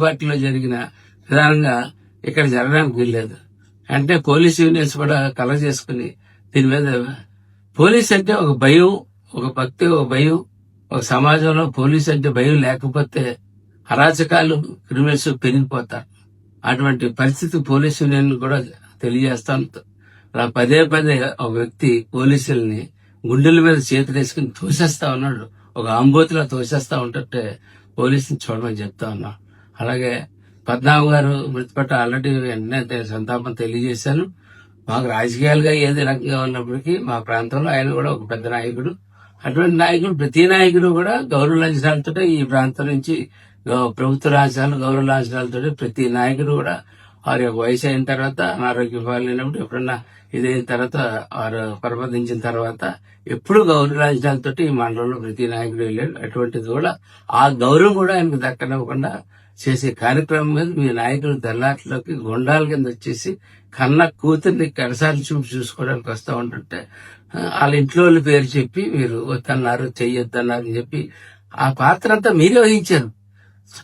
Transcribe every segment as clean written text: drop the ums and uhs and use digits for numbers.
పార్టీలో జరిగిన విధానంగా ఇక్కడ జరగడానికి వీల్లేదు. అంటే పోలీస్ యూనియన్స్ కూడా కలర్ చేసుకుని దీని మీద పోలీస్ అంటే ఒక భయం, ఒక భక్తి, ఒక భయం. ఒక సమాజంలో పోలీస్ అంటే భయం లేకపోతే అరాచకాలు, క్రిమినల్స్ పెరిగిపోతారు. అటువంటి పరిస్థితి పోలీస్ యూనియన్ కూడా తెలియజేస్తాను. అలా పదే ఒక వ్యక్తి పోలీసుల్ని గుండెల మీద చేతులు వేసుకుని తోసేస్తా ఉన్నాడు. ఒక ఆంబోతిలా తోసేస్తా ఉంటే పోలీసుని చూడమని చెప్తా ఉన్నా. అలాగే పద్మనాభం గారు మృతిపట్ల ఆల్రెడీ వెంటనే సంతాపం తెలియజేశాను. మాకు రాజకీయాలుగా ఏది రకంగా ఉన్నప్పటికీ మా ప్రాంతంలో ఆయన కూడా ఒక పెద్ద నాయకుడు. అటువంటి నాయకుడు, ప్రతి నాయకుడు కూడా గౌరవ లాంఛనాలతో ఈ ప్రాంతం నుంచి ప్రభుత్వ లాంఛనాలు, గౌరవ లాంఛనాలతో ప్రతి నాయకుడు కూడా వారి యొక్క వయసు అయిన తర్వాత, అనారోగ్య పాలైనప్పుడు, ఎప్పుడన్నా ఇదైన తర్వాత, వారు పరమదించిన తర్వాత ఎప్పుడు గౌరవ లాంఛనాలతో ఈ మండలంలో ప్రతి నాయకుడు వెళ్ళాడు. అటువంటిది కూడా ఆ గౌరవం కూడా ఆయనకు దక్కనివ్వకుండా చేసే కార్యక్రమం మీద మీ నాయకులు తెల్లాట్లోకి గుండాల కింద వచ్చేసి కన్న కూతుర్ని కడసారి చూసుకోవడానికి వస్తూ ఉంటుంటే వాళ్ళ ఇంట్లో వాళ్ళ పేరు చెప్పి మీరు వద్దన్నారు, చెయ్యొద్దన్నారు అని చెప్పి ఆ పాత్ర అంతా మీరే వహించారు.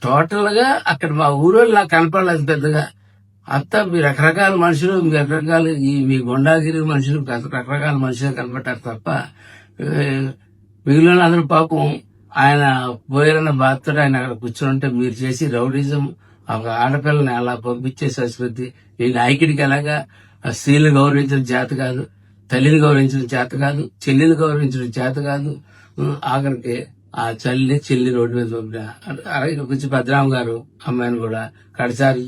టోటల్ గా అక్కడ మా ఊరోళ్ళు నాకు కనపడలేదు పెద్దగా. అంతా మీ రకరకాల మనుషులు, మీ రకరకాల మీ గుండాగిరి మనుషులు, రకరకాల మనుషులు కనపడ్డారు తప్ప మిగిలిన అందరూ పాపం ఆయన పోయారన్న బాధతో ఆయన అక్కడ కూర్చోంటే మీరు చేసి రౌడిజం, ఒక ఆడపిల్లని అలా పంపించే సంస్కృతి ఈ నాయకుడికి ఎలాగా స్త్రీలు గౌరవించడం చేత కాదు, తల్లిని గౌరవించడం చేత కాదు, చెల్లిని గౌరవించడం చేత కాదు. ఆఖరికి ఆ చెల్లి రోడ్డు మీద పంపిన. అలాగే కొంచెం పద్మనాభం గారు అమ్మాయిని కూడా కడసారి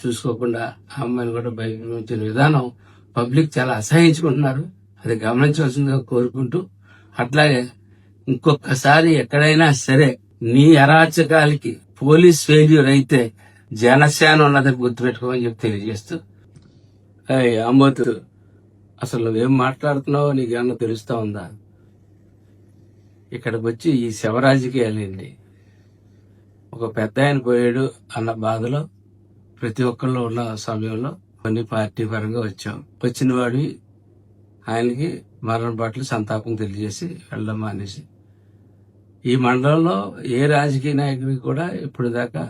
చూసుకోకుండా ఆ అమ్మాయిని కూడా బయట విధానం పబ్లిక్ చాలా అసహించుకుంటున్నారు. అది గమనించవలసిందిగా కోరుకుంటూ, అట్లాగే ఇంకొకసారి ఎక్కడైనా సరే నీ అరాచకాలకి పోలీస్ ఫెయిల్యూర్ అయితే జనసేన ఉన్నదని గుర్తుపెట్టుకోమని చెప్పి తెలియజేస్తూ, అంబోతు అసలు నువ్వేం మాట్లాడుతున్నావో నీకేమన్నా తెలుస్తా ఉందా? ఇక్కడికి వచ్చి ఈ శవరాజకీయాలండి. ఒక పెద్ద ఆయన పోయాడు అన్న బాధలో ప్రతి ఒక్కళ్ళు ఉన్న సమయంలో కొన్ని పార్టీ పరంగా వచ్చాం. వచ్చిన వాడి ఆయనకి మరణ పట్ల సంతాపం తెలియజేసి వెళ్ళడం మానేసి ఈ మండలంలో ఏ రాజకీయ నాయకుడికి కూడా ఇప్పుడు దాకా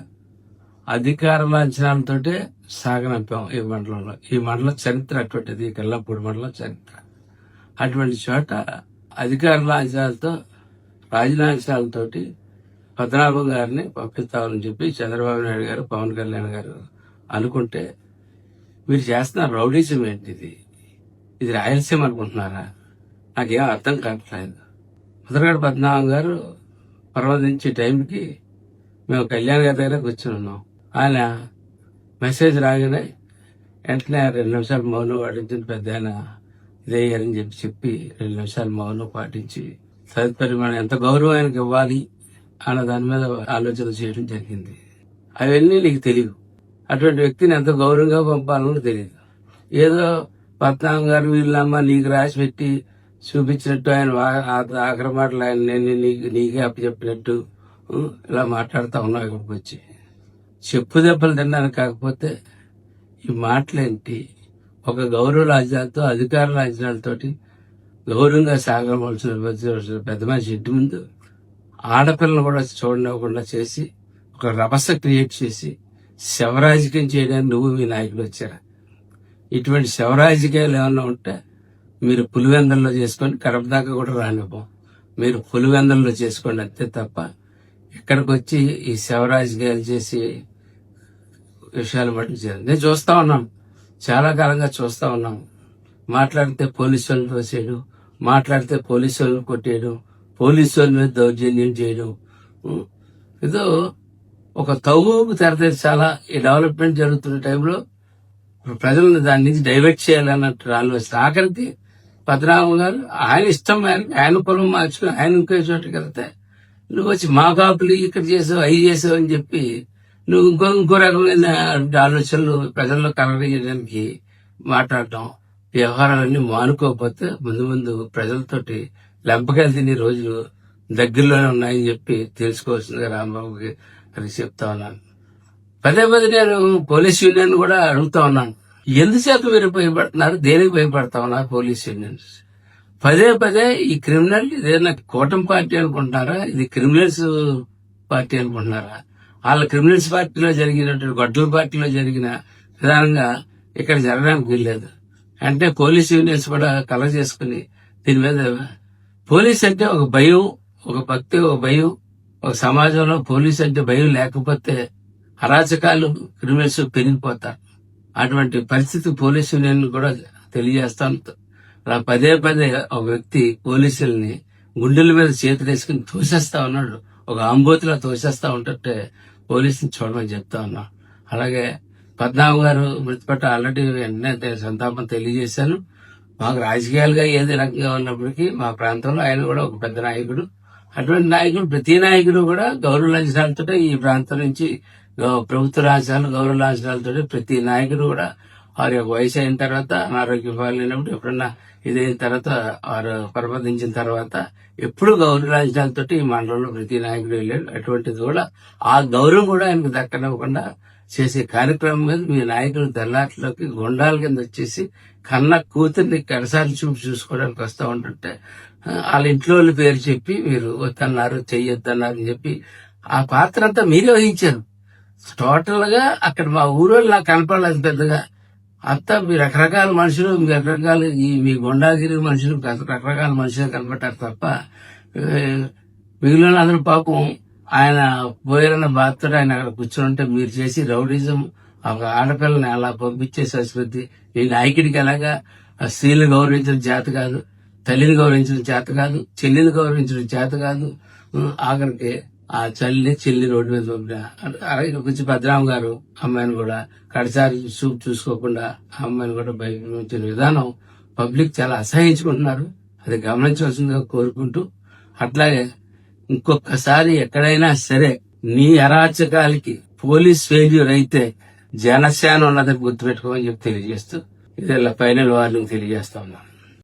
అధికార లాంఛనాలతోటే సాగనంపాం ఈ మండలంలో. ఈ మండలం చరిత్ర అటువంటిది, కల్లంపూడి మండలం చరిత్ర. అటువంటి చోట అధికార లాంఛనాలతో, రాజలాంఛనాలతోటి పద్మనాభం గారిని పంపిస్తామని చెప్పి చంద్రబాబు నాయుడు గారు, పవన్ కళ్యాణ్ గారు అనుకుంటే మీరు చేస్తున్న రౌడీజం ఏంటిది? ఇది రాయలసీమ అనుకుంటున్నారా? నాకేం అర్థం కావట్లేదు. ముద్రగడ పద్మనాభం గారు పర్వదించే టైంకి మేము కళ్యాణ్ గారి దగ్గర కూర్చుని ఉన్నాం. ఆయన మెసేజ్ రాగానే వెంటనే 2 నిమిషాలు మౌనం పాటించిన పెద్ద ఆయన ఇదయ్యారని చెప్పి 2 నిమిషాలు మౌనం పాటించి తదుపరి మనం ఎంత గౌరవం ఆయనకి ఇవ్వాలి అన్న దాని మీద ఆలోచన చేయడం జరిగింది. అవన్నీ నీకు తెలియదు. అటువంటి వ్యక్తిని ఎంత గౌరవంగా పంపాలని తెలియదు. ఏదో పద్మనాభం గారు వీళ్ళమ్మ నీకు రాసి పెట్టి చూపించినట్టు ఆయన ఆఖరి మాటలు ఆయన నేను నీకే అప్పచెప్పినట్టు ఇలా మాట్లాడుతూ ఉన్నావు. ఇక్కడికి వచ్చి చెప్పు దెబ్బలు తిన్నాను. కాకపోతే ఈ మాటలేంటి? ఒక గౌరవ రాజ్యాలతో, అధికార రాజ్యాలతోటి గౌరవంగా సాగవలసిన పెద్ద మనిషి ఇంటి ముందు ఆడపిల్లను కూడా చూడనివ్వకుండా చేసి ఒక రభస క్రియేట్ చేసి శవరాజకీయం చేయడానికి నువ్వు మీ నాయకులు వచ్చారా? ఇటువంటి శవరాజకీయాలు ఏమన్నా ఉంటే మీరు పులివెందల్లో చేసుకొని కడప దాకా కూడా రానివ్వం. మీరు పులివెందల్లో చేసుకోండి అంతే తప్ప ఇక్కడికి వచ్చి ఈ శవరాజకీయాలు చేసి విషయాలు బట్టి నేను చూస్తా ఉన్నాను, చాలా కాలంగా చూస్తా ఉన్నాం. మాట్లాడితే పోలీసు వాళ్ళని తోసేయడం, మాట్లాడితే పోలీసు వాళ్ళని కొట్టేయడం, పోలీసు వాళ్ళ మీద దౌర్జన్యం చేయడం. ఏదో ఒక తవ్వుకు తెరతీర్చాలా ఈ డెవలప్మెంట్ జరుగుతున్న టైంలో ప్రజలను దాని నుంచి డైవర్ట్ చేయాలన్నట్టు ఆలోచన. ఆఖరికి పద్మనాభం గారు ఆయన ఇష్టం, ఆయన పొలం మార్చుకుని ఆయన ఇంకో చోటుకి వెళ్తే నువ్వు వచ్చి మా కాపులు ఇక్కడ చేసావు, అవి చేసావు అని చెప్పి నువ్వు ఇంకో రకమైన ఆలోచనలు ప్రజల్లో కలగజేయడానికి మాట్లాడటం, వ్యవహారాలన్నీ మానుకోకపోతే ముందు ప్రజలతోటి లెంపకాయలు తినే రోజులు దగ్గరలోనే ఉన్నాయని చెప్పి తెలుసుకోవాల్సిందిగా రాంబాబుకి అది చెప్తా ఉన్నాను. పదే నేను పోలీస్ యూనియన్ కూడా అడుగుతా ఉన్నాను, ఎందుచేత మీరు భయపడుతున్నారు? దేనికి భయపడతా ఉన్నారు పోలీస్ యూనియన్స్? పదే ఈ క్రిమినల్ ఇదేనా కూటమి పార్టీ అనుకుంటున్నారా? ఇది క్రిమినల్స్ పార్టీ అనుకుంటున్నారా? వాళ్ళ క్రిమినల్స్ పార్టీలో జరిగినటువంటి గొడ్డల పార్టీలో జరిగిన విధానంగా ఇక్కడ జరగడానికి వీల్లేదు. అంటే పోలీస్ యూనియన్స్ కూడా కలర్ చేసుకుని దీని మీద పోలీస్ అంటే ఒక భయం, ఒక భక్తి, ఒక భయం, ఒక సమాజంలో పోలీస్ అంటే భయం లేకపోతే అరాచకాలు, క్రిమినల్స్ పెరిగిపోతారు. అటువంటి పరిస్థితి పోలీస్ యూనియన్ కూడా తెలియజేస్తాను. అలా పదే పదే ఒక వ్యక్తి పోలీసుల్ని గుండెల మీద చేతులు వేసుకుని తోసేస్తా ఉన్నాడు. ఒక ఆంబోతిలా తోసేస్తా ఉంటుంటే పోలీసుని చూడమని చెప్తా ఉన్నా. అలాగే పద్మనాభం గారు మృతిపట్ట ఆల్రెడీ వెంటనే సంతాపం తెలియజేశాను. మాకు రాజకీయాలుగా ఏది రకంగా ఉన్నప్పటికీ మా ప్రాంతంలో ఆయన కూడా ఒక పెద్ద నాయకుడు. అటువంటి నాయకుడు, ప్రతి నాయకుడు కూడా గౌరవ లాంఛనాలతో ఈ ప్రాంతం నుంచి ప్రభుత్వ లాంఛనాలు, గౌరవ లాంఛనాలతో ప్రతి నాయకుడు కూడా వారి యొక్క వయసు అయిన తర్వాత, అనారోగ్యం పాలైనప్పుడు, ఎప్పుడన్నా ఇదైన తర్వాత, వారు పరమదించిన తర్వాత ఎప్పుడు గౌరవ లాంఛనాలతో ఈ మండలంలో ప్రతి నాయకుడు వెళ్ళాడు. అటువంటిది కూడా ఆ గౌరవం కూడా ఆయనకు దక్కనివ్వకుండా చేసే కార్యక్రమం మీద మీ నాయకులు తెల్లాట్లోకి గుండాల కింద వచ్చేసి కన్న కూతుర్ని కడసారి చూసుకోవడానికి వస్తూ ఉంటుంటే వాళ్ళ ఇంట్లో వాళ్ళ పేరు చెప్పి మీరు వద్దన్నారు, చెయ్యొద్దన్నారు అని చెప్పి ఆ పాత్ర అంతా మీరే వహించారు. టోటల్ గా అక్కడ మా ఊరోళ్ళు నాకు కనపడలేదు పెద్దగా. అంతా మీ రకరకాల మనుషులు, మీ రకరకాల మీ గుండాగిరి మనుషులు, రకరకాల మనుషులు కనపడ్డారు తప్ప మిగిలిన అందరూ పాపం ఆయన పోయారన్న బాధతో ఆయన అక్కడ కూర్చొని మీరు చేసి రౌడీజం, ఒక ఆడపిల్లని అలా పంపించే సంస్కృతి ఈ నాయకుడికి ఎలాగా స్త్రీలు గౌరవించిన చేత కాదు, తల్లిని గౌరవించిన చేత కాదు, చెల్లిని గౌరవించిన చేత కాదు. ఆఖరికి ఆ చెల్లి రోడ్డు మీద పంపిన. అలాగే కొంచెం భద్రామ గారు అమ్మాయిని కూడా కడసారి చూపు చూసుకోకుండా ఆ అమ్మాయిని కూడా బయట ఉంచిన విధానం పబ్లిక్ చాలా అసహించుకుంటున్నారు. అది గమనించవలసిందిగా కోరుకుంటూ, అట్లాగే ఇంకొకసారి ఎక్కడైనా సరే నీ అరాచకాలకి పోలీస్ ఫెయిల్యూర్ అయితే జనసేన ఉన్నదని గుర్తుపెట్టుకోమని చెప్పి తెలియజేస్తూ ఇది ఫైనల్ వార్నింగ్ తెలియజేస్తా ఉన్నాను.